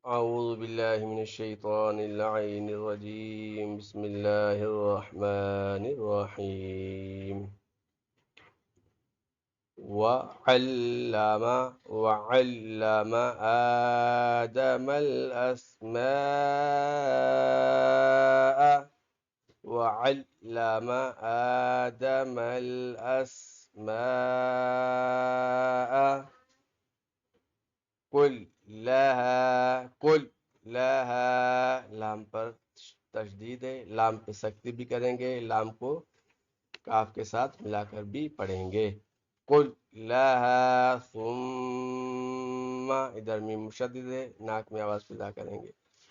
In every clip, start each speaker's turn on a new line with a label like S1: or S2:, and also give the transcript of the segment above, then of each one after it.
S1: أعوذ بالله من الشيطان اللعين الرجيم بسم الله الرحمن الرحيم وعلم آدم الأسماء وعلم آدم الأسماء کلها لام پر تشدید ہے، لام پہ سختی بھی کریں گے، لام کو کاف کے ساتھ ملا کر بھی پڑھیں گے۔ کلها ثم ادھر میم مشدد ہے، ناک میں آواز پیدا کریں گے۔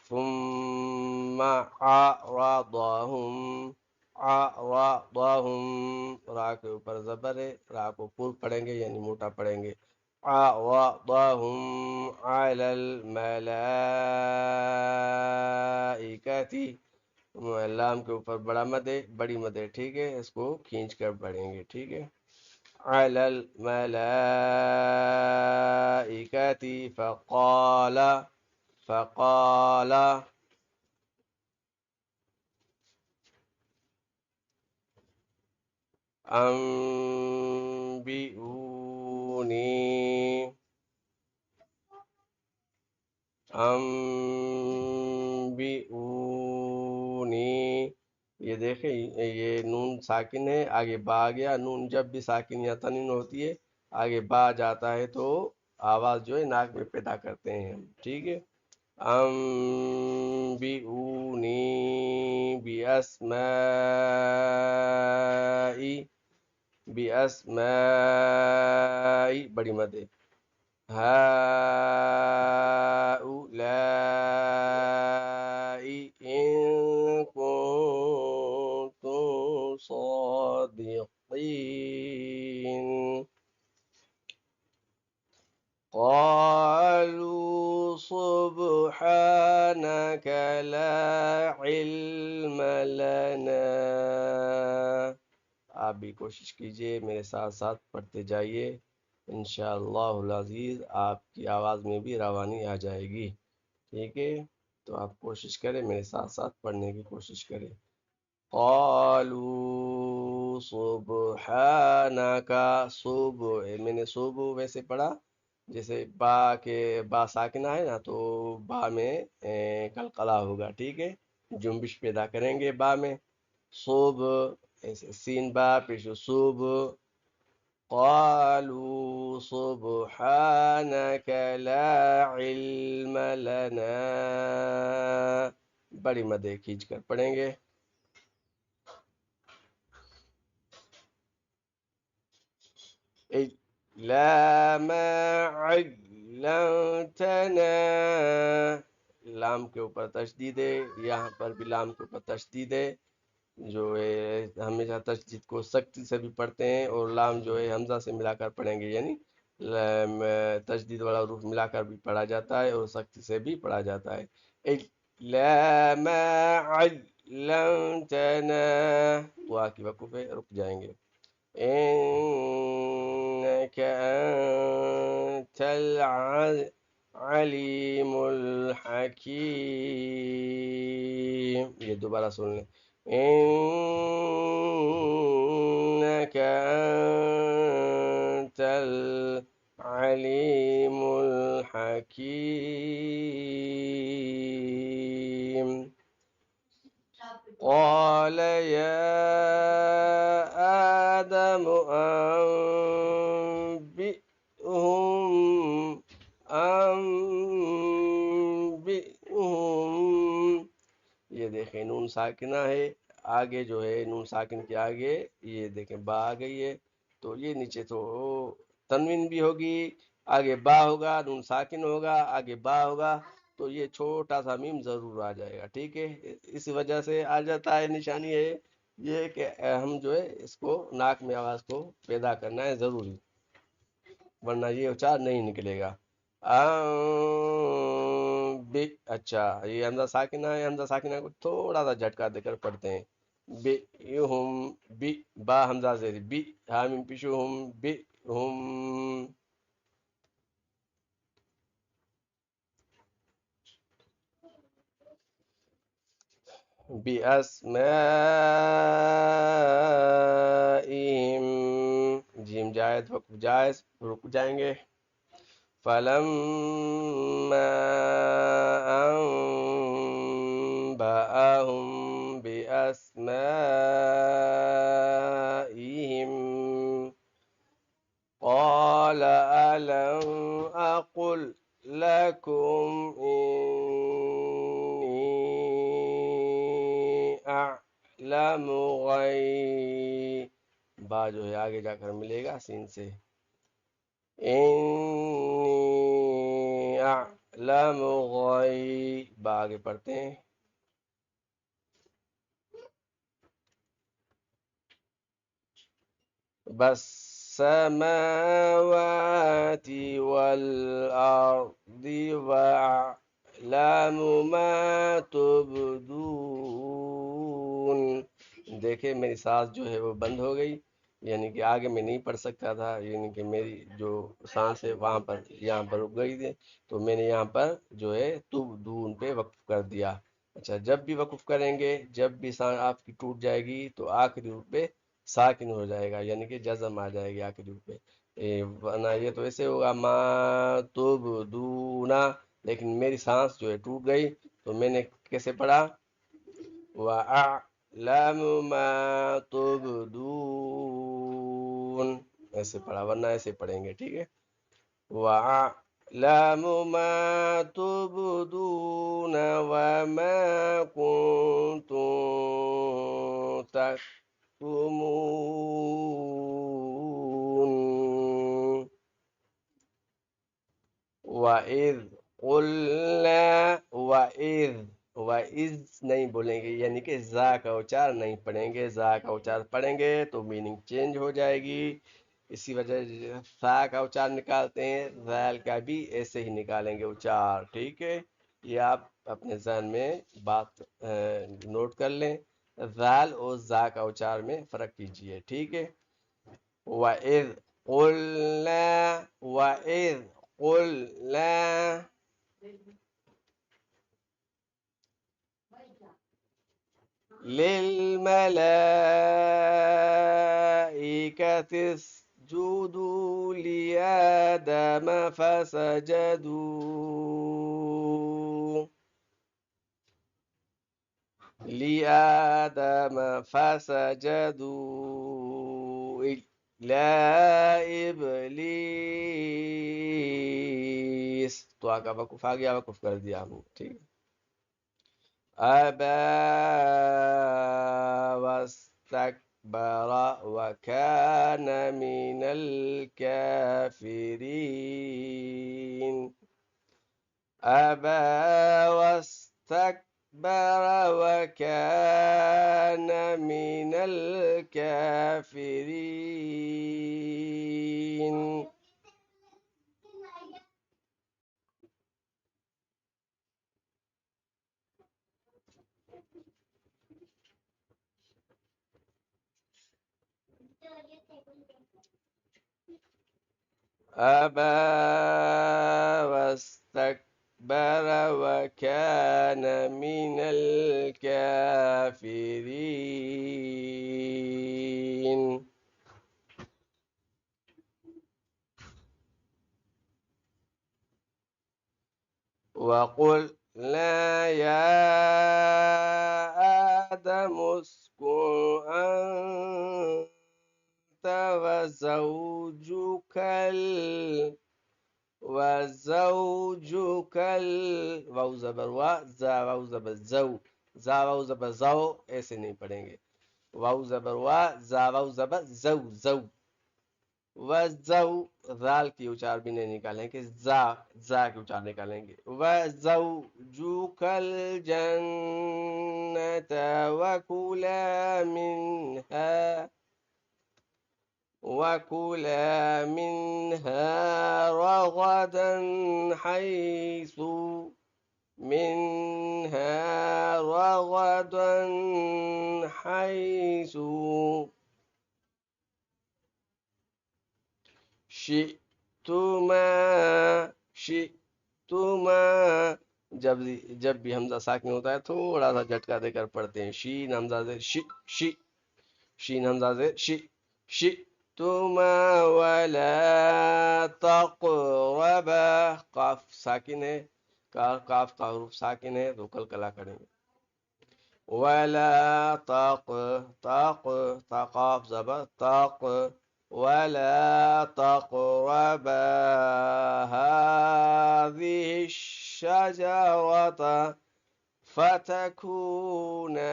S1: ثم عرضهم را کے اوپر زبر ہے، را کو پر پڑھیں گے یعنی موٹا پڑھیں گے۔ عرضهم على الملائکۃ، لام کے اوپر بڑا مد ہے، بڑی مد ہے، ٹھیک ہے، اس کو کھینچ کر پڑھیں گے، ٹھیک ہے۔ علی الملائکۃ فقال انبئونی، یہ دیکھیں یہ نون ساکن ہے، آگے با آ گیا، نون جب بھی ساکن یا تنوین ہوتی ہے آگے با جاتا ہے تو آواز جو ہے ناک میں پیدا کرتے ہیں ہم، ٹھیک ہے۔ انبئونی باسمائی بڑی مد ہے، هؤلاء إن كنتم صادقين قالوا سبحانك لا علم لنا، آپ بھی کوشش کیجئے، میرے ساتھ ساتھ پڑھتے جائیے، انشاءاللہ العزیز آپ کی آواز میں بھی روانی آ جائے گی، ٹھیک ہے۔ تو آپ کوشش کریں، میرے ساتھ ساتھ پڑھنے کی کوشش کریں۔ قالوا سبحانک، میں نے صبح ویسے پڑھا جیسے با ساکنہ ہے نا تو با میں قلقلہ ہوگا، ٹھیک ہے، جنبش پیدا کریں گے با میں۔ صبح ایسے سین با پیش صبح۔ قالوا سبحانك لا علم لنا، بڑی مدے کھینچ کر پڑھیں گے۔ لا ما علمتنا، لام کے اوپر تشدید ہے، یہاں پر بھی لام کے اوپر تشدید ہے، جو ہے ہمیشہ تشدید کو سختی سے بھی پڑھتے ہیں اور لام جو ہے حمزہ سے ملا کر پڑھیں گے، یعنی تشدید والا حروف ملا کر بھی پڑھا جاتا ہے اور سختی سے بھی پڑھا جاتا ہے۔ لا ما علمتنا، وا کی وقوف ہے، رک جائیں گے۔ إنك أنت العليم الحكيم، یہ دوبارہ سن لیں۔ إنك أنت العليم الحكيم قال يا آدم أنبئهم، یہ دیکھیں نون ساکنہ ہے، آگے جو ہے نون ساکن کے آگے یہ دیکھیں با آ گئی ہے، تو یہ نیچے تو تنوین بھی ہوگی، آگے با ہوگا، نون ساکن ہوگا، آگے با ہوگا، تو یہ چھوٹا سا میم ضرور آ جائے گا، ٹھیک ہے، اس وجہ سے آ جاتا ہے۔ نشانی ہے یہ کہ ہم جو ہے اس کو ناک میں آواز کو پیدا کرنا ہے ضروری، ورنہ یہ اچار نہیں نکلے گا۔ اچھا یہ حمزہ ساکنہ ہے، حمزہ ساکنہ کو تھوڑا سا جھٹکا دے کر پڑھتے ہیں۔ ہم بی، با حمزہ زیر بی، حامیم پیشو ہم بی ہم، بِأَسْمَائِهِمْ، جیم جائز وقف جائز رک جائیں گے. فَلَمَّا أَنبَأَهُم بِأَسْمَائِهِمْ قَالَ أَلَمْ أَقُل لَّكُمْ إِنِّي أَعْلَمُ با جو ہے آگے جا کر ملے گا سین سے. إِنِّي أَعْلَمُ با آگے پڑھتے ہیں. بس السماوات والأرض وأعلم ما تبدون. دیکھیں میری سانس جو ہے وہ بند ہو گئی، یعنی کہ آگے میں نہیں پڑھ سکتا تھا، یعنی کہ میری جو سانس ہے وہاں پر یہاں پر رک گئی تھی، تو میں نے یہاں پر جو ہے تبدون پہ وقف کر دیا. اچھا، جب بھی وقف کریں گے، جب بھی سانس آپ کی ٹوٹ جائے گی تو آخری روپ پہ ساکن ہو جائے گا، یعنی کہ جزم آ جائے گی آخری روپ پہ. ورنہ یہ تو ایسے ہوگا ما تبدونا، لیکن میری سانس جو ہے ٹوٹ گئی تو میں نے کیسے پڑھا؟ وَأَعْلَمُ مَا تُبْدُونَ، ایسے پڑھا، ورنہ ایسے پڑھیں گے. ٹھیک ہے، وَأَعْلَمُ مَا تُبْدُونَ وَمَا كُنتُمْ تَكْتُمُونَ. وَإِذْ قُلْنَا، وَإِذ نہیں بولیں گے، یعنی کہ زا کا اچار نہیں پڑھیں گے. زا کا اچار پڑھیں گے تو میننگ چینج ہو جائے گی، اسی وجہ سے سا کا اچار نکالتے ہیں، ذال کا بھی ایسے ہی نکالیں گے اچار. ٹھیک ہے، یہ آپ اپنے ذہن میں بات نوٹ کر لیں. ذال اور زا کا اچار میں فرق کیجئے. ٹھیک ہے، وَإِذْ قُلْنَا، وَإِذْ قُلْنَا لِلْمَلَائِكَةِ اسْجُدُوا لِآدَمَ فسجدوا إلا إبلیس، تو آگا وقف آ گیا، وقف کر دیا ہم. ٹھیک ہے، أبى واستكبر وكان من الكافرين. أبى واستكبر وكان من الكافرين. أبى واستكبر وكان من الكافرين. وقلنا يا آدم اسكن أنت وزوجك واو زبر وا، زا واو زبر زو، زا واو زبر زو، ایسے نہیں پڑھیں گے. واو زبر وا، زا واو زبر زو، زو وزو، ذال کی اچار بھی نہیں نکالیں گے، زا کی اچار نکالیں گے. وزوجک الجنة وكلا منها رغدا حيث شئتما جب جب بھی حمزہ ساکن ہوتا ہے تھوڑا سا جھٹکا دے کر پڑھتے ہیں. شین حمزہ زیر شی شی، شین حمزہ زیر شی شی تما ولا تقربا. قاف ساکن ہے، قاف کا حروف ساکن ہے تو کلکلا کریں گے. ولا قاف زبر ولا تقربا هذه الشجرة فتكونا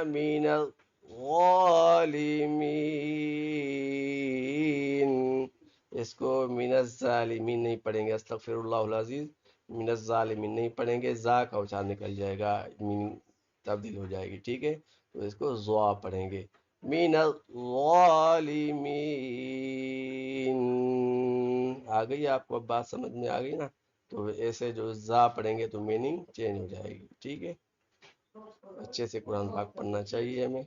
S1: من الظالمين. اس کو من الظالمین نہیں پڑھیں گے، استغفر اللہ العزیز. من الظالمین نہیں پڑھیں گے، زا کا اچار نکل جائے گا، مین تبدیل ہو جائے گی. ٹھیک ہے، تو اس کو زوا پڑھیں گے. من الظالمین. آ گئی آپ کو اب بات سمجھ میں آ گئی نا؟ تو ایسے جو زا پڑھیں گے تو میننگ چینج ہو جائے گی. ٹھیک ہے، اچھے سے قرآن پاک پڑھنا چاہیے ہمیں.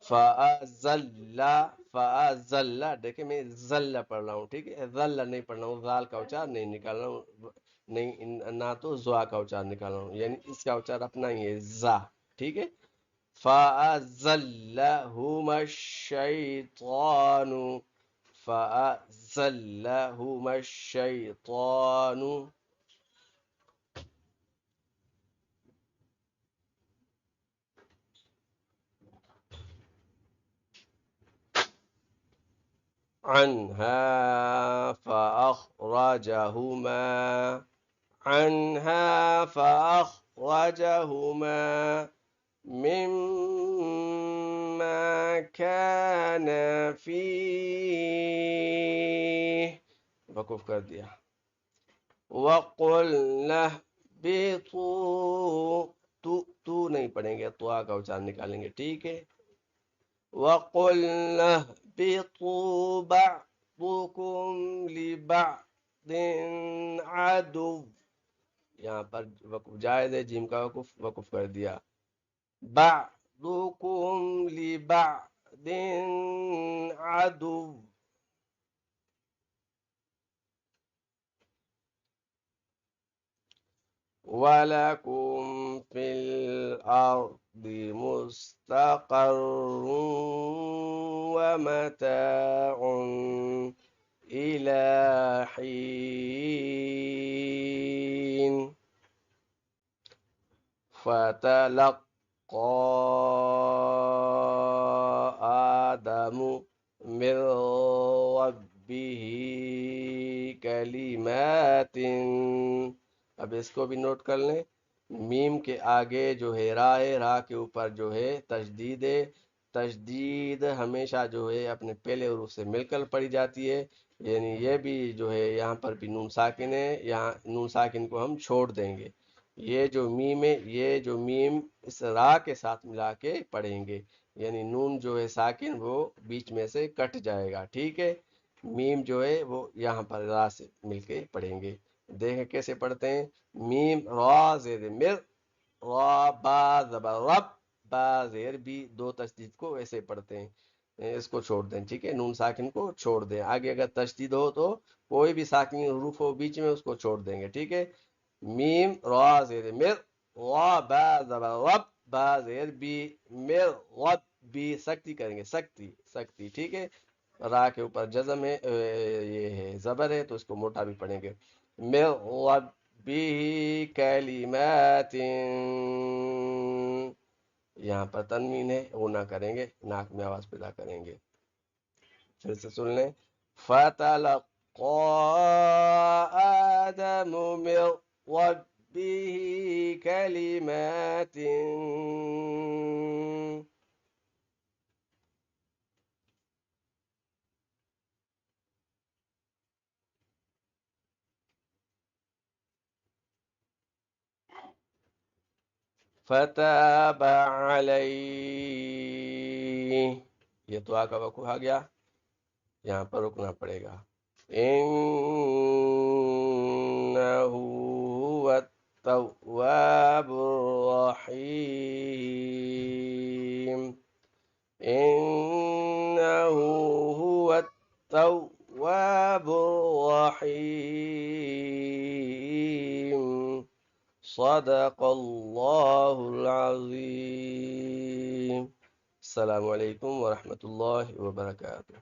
S1: فَأَزَلَّ فَأَزَلَّ، دیکھیں میں زل پڑھ رہا ہوں، ٹھیک ہے، ذل نہیں پڑھ رہا ہوں، ذال کا اچار نہیں نکال رہا ہوں، نہیں نہ تو زوا کا اچار نکال رہا ہوں، یعنی اس کا اچار اپنا ہی ہے زا. ٹھیک ہے. فَأَزَلَّهُمَا الشَّيْطَانُ فَأَزَلَّهُمَا الشَّيْطَانُ عنها فأخرجهما مما كان فيه. وقف کر دیا. وَقُلْنَا اهْبِطُوا، تو نہیں پڑھیں گے، تو کا اچار نکالیں گے. ٹھیک ہے. وَقُلْنَا اهْبِطُوا بَعْضُكُمْ لِبَعْضٍ عَدُوٌّ. یہاں پر وقف جائز ہے، جیم کا وقف کر دیا. بَعْضُكُمْ لِبَعْضٍ عَدُوٌّ. وَلَكُمْ فِي الْأَرْضِ مُسْتَقَرٌّ وَمَتَاعٌ إِلَى حِينٍ. فَتَلَقَّى آدَمُ مِنْ رَبِّهِ كَلِمَاتٍ. اب اس کو بھی نوٹ کر لیں. میم کے آگے جو ہے را ہے، را کے اوپر جو ہے تشدید ہے. تشدید ہمیشہ جو ہے اپنے پہلے حروف سے مل کر پڑھی جاتی ہے، یعنی یہ بھی جو ہے یہاں پر بھی نون ساکن ہے، یہاں نون ساکن کو ہم چھوڑ دیں گے. یہ جو میم ہے، یہ جو میم اس را کے ساتھ ملا کے پڑھیں گے، یعنی نون جو ہے ساکن وہ بیچ میں سے کٹ جائے گا. ٹھیک ہے. میم جو ہے وہ یہاں پر را سے مل کے پڑھیں گے. دیکھیں کیسے پڑھتے ہیں. میم را زیر مر، را با زبر رب، با زیر بھی، دو تشدید کو ایسے پڑھتے ہیں. اس کو چھوڑ دیں. ٹھیک ہے، نون ساکن کو چھوڑ دیں. آگے اگر تشدید ہو تو کوئی بھی ساکن حروف ہو بیچ میں اس کو چھوڑ دیں گے. ٹھیک ہے. میم را زیر مر، را با زبر رب، با زیر بی، مر رب بھی. سختی کریں گے، سختی سختی. ٹھیک ہے. را کے اوپر جزم ہے، یہ ہے زبر ہے، تو اس کو موٹا بھی پڑھیں گے. مر ربہ کلمات. یہاں پر تنوین ہے، وہ نہ کریں گے، ناک میں آواز پیدا کریں گے. پھر سے سن لیں. فَتَلَقَّى آدَمُ مِن رَبِّهِ كَلِمَاتٍ. فَتَابَ عَلَيْهِ. یہ دعا کا وقوع آ گیا، یہاں پر رکنا پڑے گا. إِنَّهُ هُوَ التَّوَّابُ الرَّحِيمُ. إِنَّهُ هُوَ التَّوَّابُ الرَّحِيمُ. صدق اللہ العظیم. السلام علیکم ورحمۃ اللہ وبرکاتہ.